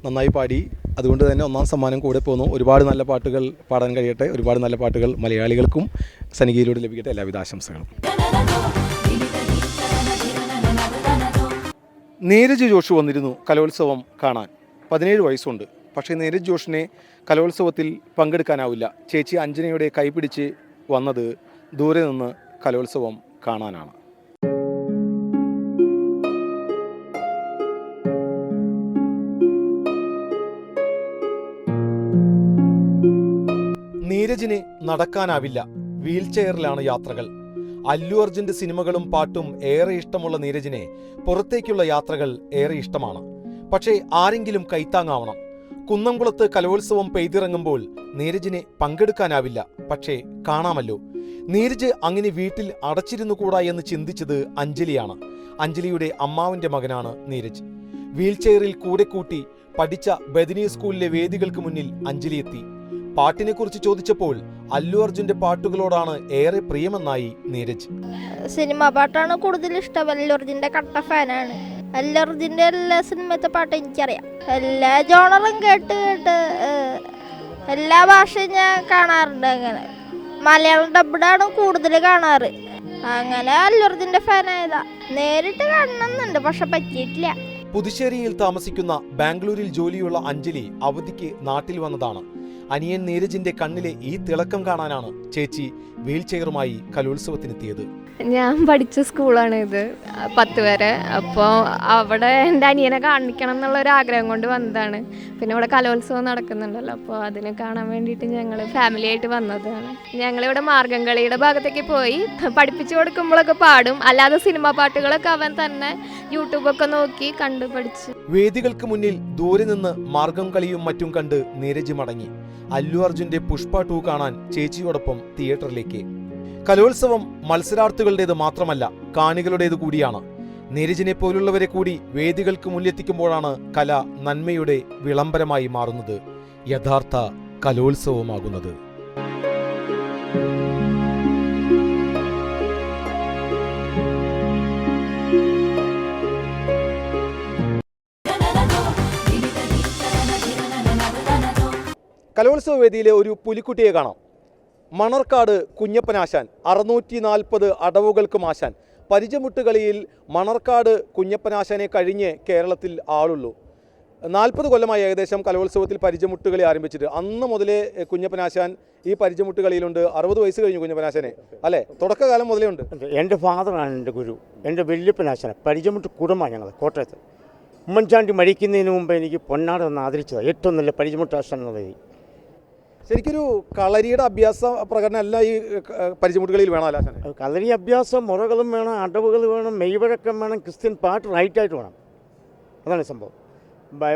നന്നായി പാടി. അതുകൊണ്ട് തന്നെ 1ാം സമ്മാനം കൂടെ പോന്നു. ഒരുപാട് നല്ല പാട്ടുകൾ പാടാൻ കഴിയട്ടെ. ഒരുപാട് നല്ല പാട്ടുകൾ മലയാളികൾക്കും സനികയിലൂടെ ലഭിക്കട്ടെ. എല്ലാവിധ ആശംസകളും. നീരജ് ജോഷി വന്നിരുന്നു കലോത്സവം കാണാൻ. 17 വയസ്സുണ്ട്. പക്ഷേ നീരജ് ജോഷിനെ കലോത്സവത്തിൽ പങ്കെടുക്കാനാവില്ല. ചേച്ചി അഞ്ജനയുടെ കൈപിടിച്ച് വന്നത് ദൂരെ നിന്ന് കലോത്സവം കാണാനാണ്. നീരജിന് നടക്കാനാവില്ല. വീൽ ചെയറിലാണ് യാത്രകൾ. അല്ലു അർജുന്റെ സിനിമകളും പാട്ടും ഏറെ ഇഷ്ടമുള്ള നീരജിനെ പുറത്തേക്കുള്ള യാത്രകൾ ഏറെ ഇഷ്ടമാണ്. പക്ഷേ ആരെങ്കിലും കൈത്താങ്ങാവണം. കുന്നംകുളത്ത് കലോത്സവം പെയ്തിറങ്ങുമ്പോൾ നീരജിനെ പങ്കെടുക്കാനാവില്ല. പക്ഷേ കാണാമല്ലോ. നീരജ് അങ്ങനെ വീട്ടിൽ അടച്ചിരുന്നുകൂടാ എന്ന് ചിന്തിച്ചത് അഞ്ജലിയാണ്. അഞ്ജലിയുടെ അമ്മാവിന്റെ മകനാണ് നീരജ്. വീൽ ചെയറിൽ കൂടെ കൂട്ടി പഠിച്ച ബദിനി സ്കൂളിലെ വേദികൾക്ക് മുന്നിൽ അഞ്ജലി എത്തി. പാട്ടിനെക്കുറിച്ച് ചോദിച്ചപ്പോൾ അല്ലു അർജുന്റെ പാട്ടുകളോടാണ് ഏറെ പ്രിയമെന്നായി നീരജ്. സിനിമ പാട്ടാണ് കൂടുതൽ ഇഷ്ടം. അല്ലു അർജുന്റെ കട്ട ഫാനാണ്. അല്ലു അർജുന്റെ എല്ലാ സിനിമത്തെ പാട്ടും എനിക്കറിയാം. എല്ലാ ജോണറും കേട്ട് എല്ലാ ഭാഷയും ഞാൻ കാണാറുണ്ട്. അങ്ങനെ മലയാളം ഡബ്ബാണ് കൂടുതൽ കാണാറ്. അങ്ങനെ അല്ലു അർജുന്റെ ഫാനായതാ. നേരിട്ട് കാണണമെന്നുണ്ട്, പക്ഷെ പറ്റിയിട്ടില്ല. പുതുശ്ശേരിയിൽ താമസിക്കുന്ന ബാംഗ്ലൂരിൽ ജോലിയുള്ള അഞ്ജലി അവധിക്ക് നാട്ടിൽ വന്നതാണ്. അനിയൻ നീരജിന്റെ കണ്ണിലെ ഈ തിളക്കം കാണാനാണ് ചേച്ചി വീൽചെയറുമായി കലോത്സവത്തിനെത്തിയത്. ഞാൻ പഠിച്ച സ്കൂളാണ് ഇത് 10 വരെ. അപ്പോൾ അവിടെ എൻ്റെ അനിയനെ കാണിക്കണം എന്നുള്ളൊരു ആഗ്രഹം കൊണ്ട് വന്നതാണ്. പിന്നെ ഇവിടെ കലോത്സവം നടക്കുന്നുണ്ടല്ലോ, അപ്പോൾ അതിനെ കാണാൻ വേണ്ടിയിട്ട് ഞങ്ങൾ ഫാമിലി ആയിട്ട് വന്നതാണ്. ഞങ്ങളിവിടെ മാർഗംകളിയുടെ ഭാഗത്തേക്ക് പോയി പഠിപ്പിച്ചു കൊടുക്കുമ്പോഴൊക്കെ പാടും. അല്ലാതെ സിനിമാ പാട്ടുകളൊക്കെ അവൻ തന്നെ യൂട്യൂബൊക്കെ നോക്കി കണ്ടു പഠിച്ചു. വേദികൾക്ക് മുന്നിൽ ദൂരെ നിന്ന് മാർഗം കളിയും മറ്റും കണ്ട് നീരജ് മടങ്ങി. അല്ലു അർജുന്റെ പുഷ്പ 2 കാണാൻ ചേച്ചിയോടൊപ്പം തിയേറ്ററിലേക്ക്. കലോത്സവം മത്സരാർത്ഥികളുടേത് മാത്രമല്ല, കാണികളുടേത് കൂടിയാണ്. നീരജിനെ പോലുള്ളവരെ കൂടി വേദികൾക്ക് മുന്നിലെത്തിക്കുമ്പോഴാണ് കല നന്മയുടെ വിളംബരമായി മാറുന്നത്, യഥാർത്ഥ കലോത്സവമാകുന്നത്. കലോത്സവ വേദിയിലെ ഒരു പുലിക്കുട്ടിയെ കാണാം. മണർക്കാട് കുഞ്ഞപ്പനാശാൻ, 640 അടവുകൾക്കും ആശാൻ. പരിചമുട്ടുകളിയിൽ മണർക്കാട് കുഞ്ഞപ്പനാശാനെ കഴിഞ്ഞ് കേരളത്തിൽ ആളുള്ളൂ. 40 കൊല്ലമായി ഏകദേശം കലോത്സവത്തിൽ പരിചമുട്ടുകളി ആരംഭിച്ചിട്ട്. അന്ന് മുതലേ കുഞ്ഞപ്പനാശാൻ ഈ പരിചമുട്ടുകളിയിലുണ്ട്. 60 വയസ്സ് കഴിഞ്ഞു കുഞ്ഞപ്പനാശാനെ, അല്ലേ? തുടക്കകാലം മുതലേ ഉണ്ട്. എൻ്റെ ഫാദറാണ് എൻ്റെ ഗുരു, എൻ്റെ വല്യപ്പനാശാന. പരിചമുട്ട് കുടുംബമാണ് ഞങ്ങൾ കോട്ടയത്ത്. ഉമ്മൻചാണ്ടി മരിക്കുന്നതിന് മുമ്പ് എനിക്ക് പൊന്നാട് എന്ന് ആദരിച്ചതാണ് ഏറ്റവും നല്ല പരിചമുട്ടാശാൻ എന്നുള്ളത്. ശരിക്കൊരു കളരിയുടെ അഭ്യാസ പ്രകടനം അല്ല ഈ പരിചമുട്ടുകളിൽ വേണം അല്ല? കളരി അഭ്യാസം മുറകളും വേണം, അടവുകൾ വേണം, മെയ്വഴക്കം വേണം, ക്രിസ്ത്യൻ പാട്ട് റൈറ്റായിട്ട് വേണം. അതാണ് സംഭവം.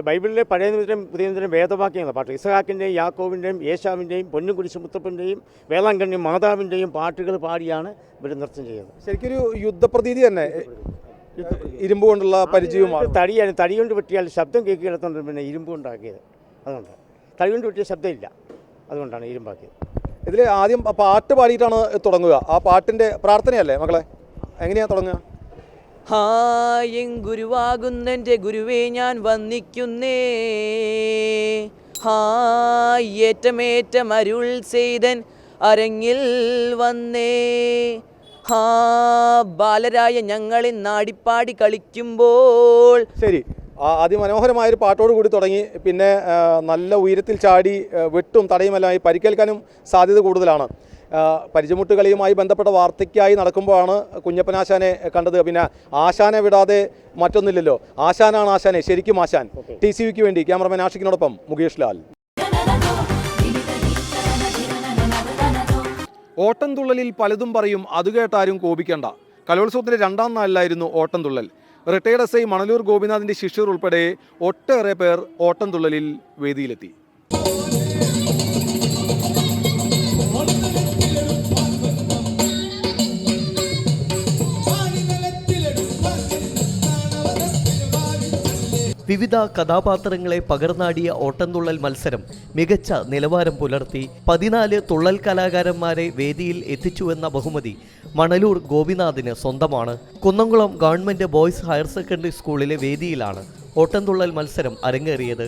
ബൈബിളിലെ പഴയ നിമിഷം പുതിയ നിമിഷം വേദവാക്യങ്ങളാണ് പാട്ട്. ഇസഹാക്കിൻ്റെയും യാക്കോവിൻ്റെയും യേശാവിൻ്റെയും പൊന്നുകുരിശ് മുത്തപ്പൻ്റെയും വേളാങ്കണ്ണി മാതാവിൻ്റെയും പാട്ടുകൾ പാടിയാണ് ഇവർ നൃത്തം ചെയ്യുന്നത്. ശരിക്കൊരു യുദ്ധപ്രതീതി തന്നെ, ഇരുമ്പ് കൊണ്ടുള്ള പരിചയവും. തടി കൊണ്ട് വെട്ടിയാൽ ശബ്ദം കേൾക്കിടത്തോണ്ട് പിന്നെ ഇരുമ്പ് കൊണ്ടാക്കിയത്. അതുകൊണ്ട് തടി കൊണ്ട് വെട്ടിയ ശബ്ദമില്ല, അതുകൊണ്ടാണ് ഇരുമ്പാക്കിയത്. ഇതിൽ ആദ്യം പാട്ട് പാടിയിട്ടാണ് തുടങ്ങുക. ആ പാട്ടിൻ്റെ പ്രാർത്ഥനയല്ലേ മക്കളെ? എങ്ങനെയാണ് തുടങ്ങുക? ഹായും ഗുരുവാകുന്നെൻ്റെ ഗുരുവേ ഞാൻ വന്നിക്കുന്നേ, ഏറ്റമേറ്റം അരുൾ ചെയ്തൻ അരങ്ങിൽ വന്നേ, ബാലരായ ഞങ്ങളെ നാടിപ്പാടി കളിക്കുമ്പോൾ. ശരി, അതിമനോഹരമായൊരു പാട്ടോട് കൂടി തുടങ്ങി. പിന്നെ നല്ല ഉയരത്തിൽ ചാടി വെട്ടും തടയുമെല്ലാം പരിക്കേൽക്കാനും സാധ്യത കൂടുതലാണ്. പരിചമുട്ടുകളിയുമായി ബന്ധപ്പെട്ട വാർത്തയ്ക്കായി നടക്കുമ്പോഴാണ് കുഞ്ഞപ്പനാശാനെ കണ്ടത്. പിന്നെ ആശാനെ വിടാതെ മറ്റൊന്നില്ലല്ലോ. ആശാനാണ് ആശാനെ, ശരിക്കും ആശാൻ. TCVക്ക് വേണ്ടി ക്യാമറമാൻ ആഷിഖിനോടൊപ്പം മുകേഷ് ലാൽ. ഓട്ടംതുള്ളലിൽ പലതും പറയും, അത് കേട്ടാരും കോപിക്കേണ്ട. കലോത്സവത്തിൻ്റെ 2ാം നാളിലായിരുന്നു ഓട്ടംതുള്ളൽ. റിട്ടയർഡ് SI മണലൂർ ഗോപിനാഥിൻ്റെ ശിഷ്യർ ഉൾപ്പെടെ ഒട്ടേറെ പേർ ഓട്ടംതുള്ളലിൽ വേദിയിലെത്തി. വിവിധ കഥാപാത്രങ്ങളെ പകർന്നാടിയ ഓട്ടംതുള്ളൽ മത്സരം മികച്ച നിലവാരം പുലർത്തി. 14 തുള്ളൽ കലാകാരന്മാരെ വേദിയിൽ എത്തിച്ചുവെന്ന ബഹുമതി മണലൂർ ഗോപിനാഥിന് സ്വന്തമാണ്. Kunnamkulam government boys higher secondary സ്കൂളിലെ വേദിയിലാണ് ഓട്ടംതുള്ളൽ മത്സരം അരങ്ങേറിയത്.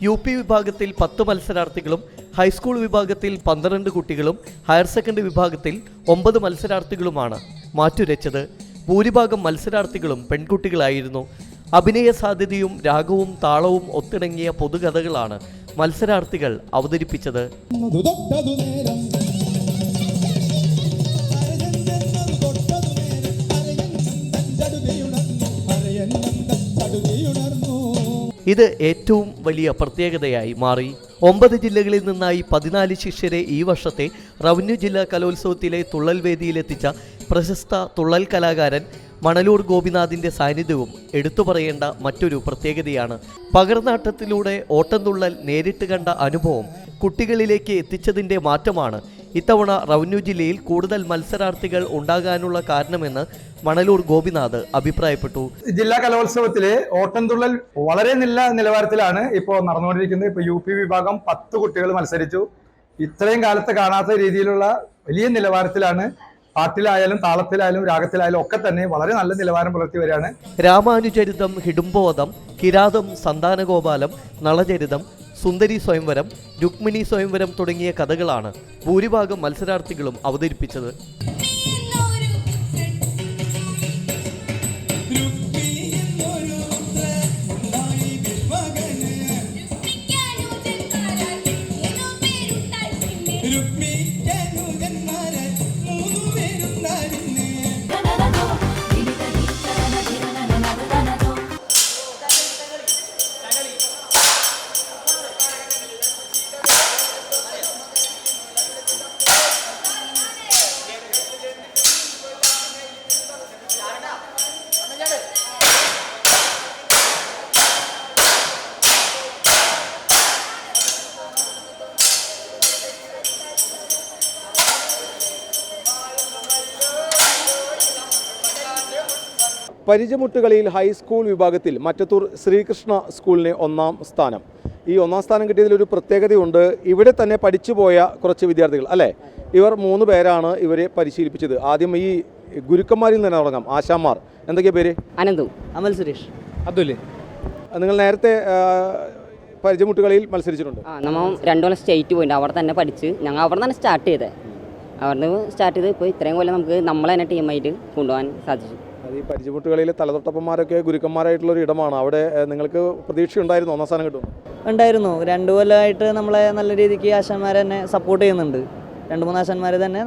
UP വിഭാഗത്തിൽ 10 മത്സരാർത്ഥികളും ഹൈസ്കൂൾ വിഭാഗത്തിൽ 12 കുട്ടികളും ഹയർ സെക്കൻഡറി വിഭാഗത്തിൽ 9 മത്സരാർത്ഥികളുമാണ് മാറ്റുരച്ചത്. ഭൂരിഭാഗം മത്സരാർത്ഥികളും പെൺകുട്ടികളായിരുന്നു. അഭിനയ സാധ്യതയും രാഗവും താളവും ഒത്തിണങ്ങിയ പൊതുകഥകളാണ് മത്സരാർത്ഥികൾ അവതരിപ്പിച്ചത്. ഇത് ഏറ്റവും വലിയ പ്രത്യേകതയായി മാറി. 9 ജില്ലകളിൽ നിന്നായി 14 ശിഷ്യരെ ഈ വർഷത്തെ റവന്യൂ ജില്ലാ കലോത്സവത്തിലെ തുള്ളൽ വേദിയിലെത്തിച്ച പ്രശസ്ത തുള്ളൽ കലാകാരൻ മണലൂർ ഗോപിനാഥിൻ്റെ സാന്നിധ്യവും എടുത്തു പറയേണ്ട മറ്റൊരു പ്രത്യേകതയാണ്. പകർന്നാട്ടത്തിലൂടെ ഓട്ടംതുള്ളൽ നേരിട്ട് കണ്ട അനുഭവം കുട്ടികളിലേക്ക് എത്തിച്ചതിൻ്റെ മാറ്റമാണ് ഇത്തവണ റവന്യൂ ജില്ലയിൽ കൂടുതൽ മത്സരാർത്ഥികൾ ഉണ്ടാകാനുള്ള കാരണമെന്ന് മണലൂർ ഗോപിനാഥ് അഭിപ്രായപ്പെട്ടു. ജില്ലാ കലോത്സവത്തിലെ ഓട്ടംതുള്ളൽ വളരെ നല്ല നിലവാരത്തിലാണ് ഇപ്പോൾ നടന്നുകൊണ്ടിരിക്കുന്നത്. ഇപ്പോൾ UP വിഭാഗം 10 കുട്ടികൾ മത്സരിച്ചു. ഇത്രയും കാലത്ത് കാണാത്ത രീതിയിലുള്ള വലിയ നിലവാരത്തിലാണ് പാട്ടിലായാലും താളത്തിലായാലും രാഗത്തിലായാലും ഒക്കെ തന്നെ വളരെ നല്ല നിലവാരം പുലർത്തി വരികയാണ്. രാമാനുചരിതം, ഹിഡുംബോധം, കിരാതം, സന്താനഗോപാലം, നളചരിതം, സുന്ദരി സ്വയംവരം, രുക്മിണി സ്വയംവരം തുടങ്ങിയ കഥകളാണ് ഭൂരിഭാഗം മത്സരാർത്ഥികളും അവതരിപ്പിച്ചത്. പരിചമുട്ടുകളിയിൽ ഹൈസ്കൂൾ വിഭാഗത്തിൽ മറ്റത്തൂർ ശ്രീകൃഷ്ണ സ്കൂളിന് 1ാം സ്ഥാനം. ഈ 1ാം സ്ഥാനം കിട്ടിയതിലൊരു പ്രത്യേകതയുണ്ട്. ഇവിടെ തന്നെ പഠിച്ചുപോയ കുറച്ച് വിദ്യാർത്ഥികൾ അല്ലേ, ഇവർ 3 പേരാണ് ഇവരെ പരിശീലിപ്പിച്ചത്. ആദ്യം ഈ ഗുരുക്കന്മാരിൽ തന്നെ തുടങ്ങാം. ആശാന്മാർ എന്തൊക്കെയാ പേര്? അനന്തു, അമൽ സുരേഷ്, അതുൽ. നിങ്ങൾ നേരത്തെ പരിചമുട്ടുകളിൽ മത്സരിച്ചിട്ടുണ്ട്? നമ്മൾ 2 കൊല്ലം സ്റ്റേറ്റ് പോയിട്ടുണ്ട്. അവിടെ തന്നെ പഠിച്ച് ഞങ്ങൾ അവിടെ തന്നെ സ്റ്റാർട്ട് ചെയ്തത്. അവിടെ സ്റ്റാർട്ട് ചെയ്ത് ഇപ്പോൾ ഇത്രയും കൊല്ലം നമുക്ക് നമ്മളെ തന്നെ ടീമായിട്ട് കൊണ്ടുപോകാൻ സാധിച്ചു. ഈ പരിചമുട്ടുകളിലെ തലതൊട്ടപ്പന്മാരൊക്കെ ഗുരുക്കന്മാരായിട്ടുള്ളൊരു ഇടമാണ്. അവിടെ നിങ്ങൾക്ക് പ്രതീക്ഷ ഉണ്ടായിരുന്നു 1ാം സ്ഥാനം കിട്ടും? ഉണ്ടായിരുന്നു. 2 കൊല്ലമായിട്ട് നമ്മളെ നല്ല രീതിക്ക് ആശാന്മാർ തന്നെ സപ്പോർട്ട് ചെയ്യുന്നുണ്ട്. 2-3 ആശാന്മാർ തന്നെ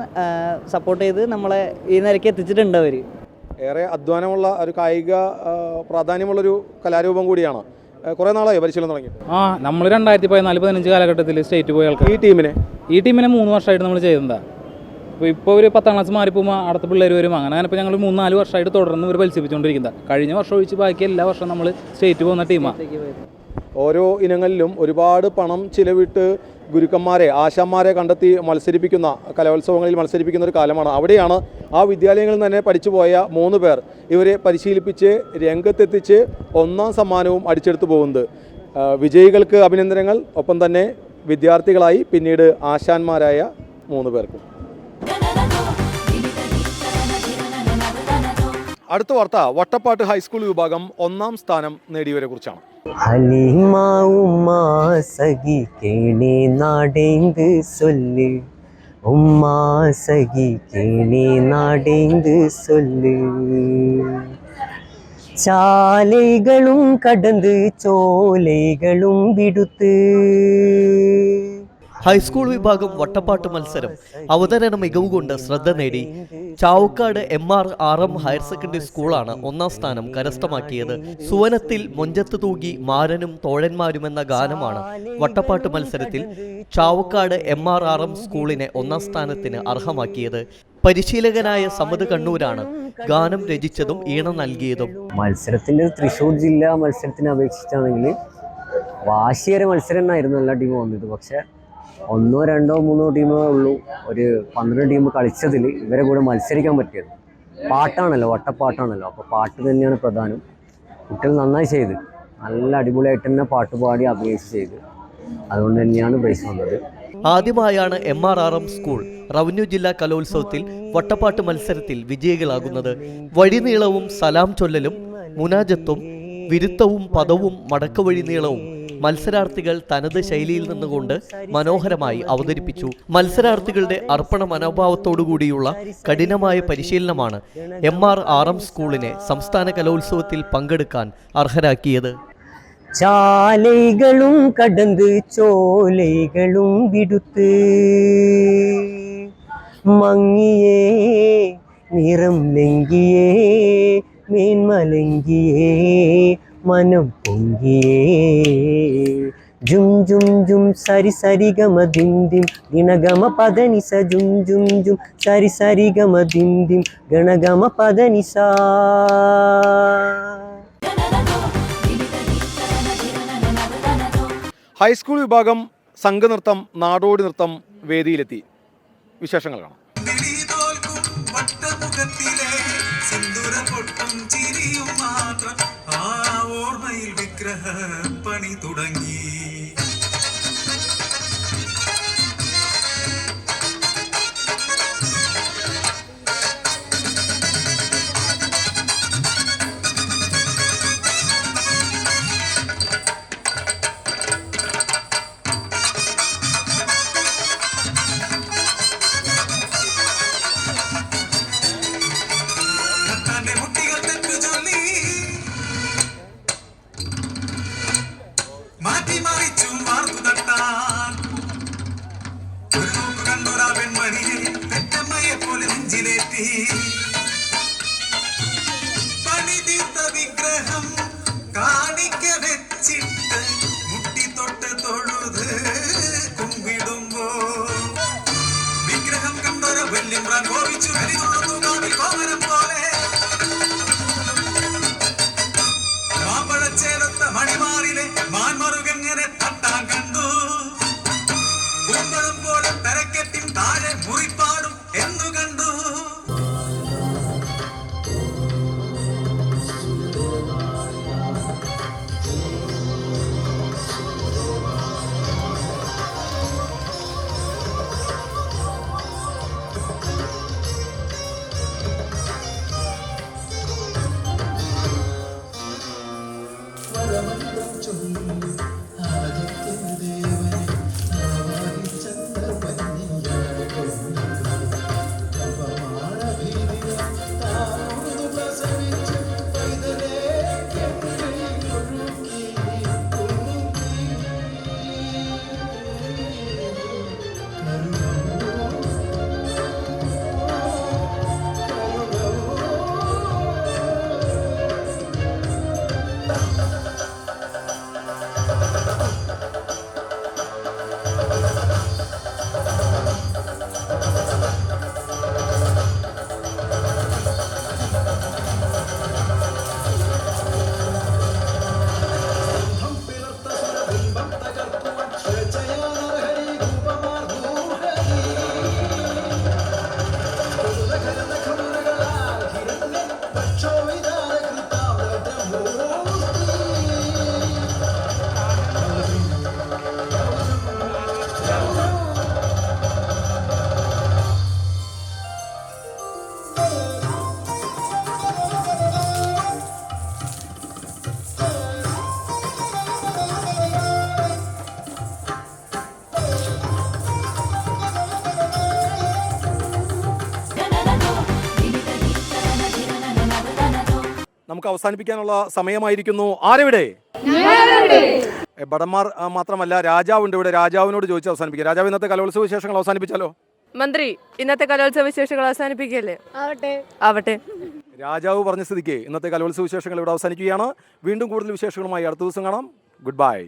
സപ്പോർട്ട് ചെയ്ത് നമ്മളെ ഈ നിലയ്ക്ക് എത്തിച്ചിട്ടുണ്ട്. അവർ ഏറെ അധ്വാനമുള്ള ഒരു കായിക പ്രാധാന്യമുള്ളൊരു കലാരൂപം കൂടിയാണ്. കുറേ നാളായി പരിശീലനം തുടങ്ങി? നമ്മൾ 2014-15 കാലഘട്ടത്തിൽ സ്റ്റേറ്റ് പോയ ആൾക്കാർ. ഈ ടീമിനെ 3 വർഷമായിട്ട് നമ്മൾ ചെയ്യുന്നതാണ്. ഇപ്പോൾ ഒരു 10ാം ക്ലാസ് മാറിപ്പോകുമ്പോൾ അടുത്ത പിള്ളേർ വരും. അങ്ങനെ ഇപ്പോൾ ഞങ്ങൾ 3-4 വർഷമായിട്ട് തുടർന്ന് ഇവർ പരിശീലിപ്പിച്ചുകൊണ്ടിരിക്കുന്നത്. കഴിഞ്ഞ വർഷം ഒഴിച്ച് ബാക്കി എല്ലാ വർഷവും നമ്മൾ സ്റ്റേറ്റ് പോകുന്ന ടീമാണ്. ഓരോ ഇനങ്ങളിലും ഒരുപാട് പണം ചിലവിട്ട് ഗുരുക്കന്മാരെ, ആശാന്മാരെ കണ്ടെത്തി മത്സരിപ്പിക്കുന്ന, കലോത്സവങ്ങളിൽ മത്സരിപ്പിക്കുന്ന ഒരു കാലമാണ്. അവിടെയാണ് ആ വിദ്യാലയങ്ങളിൽ തന്നെ പഠിച്ചുപോയ 3 പേർ ഇവരെ പരിശീലിപ്പിച്ച് രംഗത്തെത്തിച്ച് 1ാം സമ്മാനവും അടിച്ചെടുത്തു പോകുന്നത്. വിജയികൾക്ക് അഭിനന്ദനങ്ങൾ. ഒപ്പം തന്നെ വിദ്യാർത്ഥികളായി പിന്നീട് ആശാന്മാരായ 3 പേർക്കും. അടുത്ത വാർത്ത വട്ടപ്പാട്ട് ഹൈസ്കൂൾ വിഭാഗം 1ാം സ്ഥാനം നേടിയവരെ കുറിച്ചാണ്. ചാലൈകളും കടന്ന് ചോലൈകളും വിടുത്ത്. ഹൈസ്കൂൾ വിഭാഗം വട്ടപ്പാട്ട് മത്സരം അവതരണ മികവ് കൊണ്ട് ശ്രദ്ധ നേടി. ചാവക്കാട് MRRM ഹയർ സെക്കൻഡറി സ്കൂളാണ് 1ാം സ്ഥാനം കരസ്ഥമാക്കിയത്. സുവനത്തിൽ മൊഞ്ചത്ത് തൂകി മാരനും തോഴന്മാരും എന്ന ഗാനമാണ് വട്ടപ്പാട്ട് മത്സരത്തിൽ ചാവക്കാട് MRRM സ്കൂളിനെ 1ാം സ്ഥാനത്തിന് അർഹമാക്കിയത്. പരിശീലകനായ സമദ് കണ്ണൂരാണ് ഗാനം രചിച്ചതും ഈണം നൽകിയതും. മത്സരത്തിന്റെ തൃശ്ശൂർ ജില്ലാ മത്സരത്തിനെ അപേക്ഷിച്ചാണെങ്കിൽ വാശിയേറെ മത്സരം തന്നെയായിരുന്നു എല്ലാ ടീമും വന്നത്. പക്ഷെ 1, 2, 3 ടീമേ ഉള്ളൂ ഒരു 12 ടീം കളിച്ചതിൽ ഇവരെ കൂടെ മത്സരിക്കാൻ പറ്റിയത്. പാട്ടാണല്ലോ, വട്ടപ്പാട്ടാണല്ലോ, അപ്പോൾ പാട്ട് തന്നെയാണ് പ്രധാനം. കുട്ടികൾ നന്നായി ചെയ്ത്, നല്ല അടിപൊളിയായിട്ട് തന്നെ പാട്ട് പാടി അഭിനയിച്ച് ചെയ്ത്, അതുകൊണ്ട് തന്നെയാണ് പ്രൈസ് വന്നത്. ആദ്യമായാണ് MRRM സ്കൂൾ റവന്യൂ ജില്ലാ കലോത്സവത്തിൽ വട്ടപ്പാട്ട് മത്സരത്തിൽ വിജയികളാകുന്നത്. വഴിനീളവും സലാം ചൊല്ലലും മുനാജത്തും വിരുത്തവും പദവും മടക്കവഴി നീളവും മത്സരാർത്ഥികൾ തനത് ശൈലിയിൽ നിന്നുകൊണ്ട് മനോഹരമായി അവതരിപ്പിച്ചു. മത്സരാർത്ഥികളുടെ അർപ്പണ മനോഭാവത്തോടുകൂടിയുള്ള കഠിനമായ പരിശീലനമാണ് MRRM സ്കൂളിനെ സംസ്ഥാന കലോത്സവത്തിൽ പങ്കെടുക്കാൻ അർഹരാക്കിയത്. ചാലൈകളും കടന്ന് ചോലൈകളും വിടുത്ത് മങ്ങിയേ നിറം ലംഘിയേ മേന്മലങ്കിയേ മനം പൊങ്കിയേ ജും ജും ജും സരി സരി ഗമ ദിം ദിം ഗണഗമ പദനിസ ജും ജും ജും സരി സരി ഗമ ദിം ദിം ഗണഗമ പദനിസ. ഹൈസ്കൂൾ വിഭാഗം സംഘനൃത്തം, നാടോടി നൃത്തം വേദിയിലെത്തി. വിശേഷങ്ങൾ കാണാം. പണി തുടങ്ങി. കണ്ടൊരാ പെൺമണിയെ പെറ്റമ്മയെ പോലെ നെഞ്ചിലേറ്റി പണി തീർത്ത വിഗ്രഹം കാണിക്ക വെച്ചിട്ട് മുട്ടി തൊട്ട് തൊഴുത് കുമ്പിടുമ്പോ വിഗ്രഹം കണ്ടൊരു വെല്ലിമ്രാൻ കോപിച്ചു വലിതുള്ളു കാവിൽ കോമരം പോലെ മാമ്പഴച്ചേലത്ത മണിമാറിലെ മാൻമറുകെങ്ങനെ തട്ടാൻ കണ്ടു കുമ്പളം പോലെ തരക്കെട്ടിൻ താഴെ മുറിപ്പാടും എന്നു കണ്ടു നമുക്ക് അവസാനിപ്പിക്കാനുള്ള സമയമായിരിക്കുന്നു. ആരെവിടെ? ഭടന്മാർ മാത്രമല്ല, രാജാവുണ്ട് ഇവിടെ. രാജാവിനോട് ചോദിച്ച് അവസാനിപ്പിക്കാം. രാജാവ്, ഇന്നത്തെ കലോത്സവ വിശേഷങ്ങൾ അവസാനിപ്പിച്ചാലോ? മന്ത്രി, ഇന്നത്തെ കലോത്സവ വിശേഷങ്ങൾ അവസാനിപ്പിക്കല്ലേ? ആവട്ടെ. രാജാവ് പറഞ്ഞ സ്ഥിതിക്ക് ഇന്നത്തെ കലോത്സവ വിശേഷങ്ങൾ ഇവിടെ അവസാനിക്കുകയാണ്. വീണ്ടും കൂടുതൽ വിശേഷങ്ങളുമായി അടുത്ത ദിവസം കാണാം. Good bye.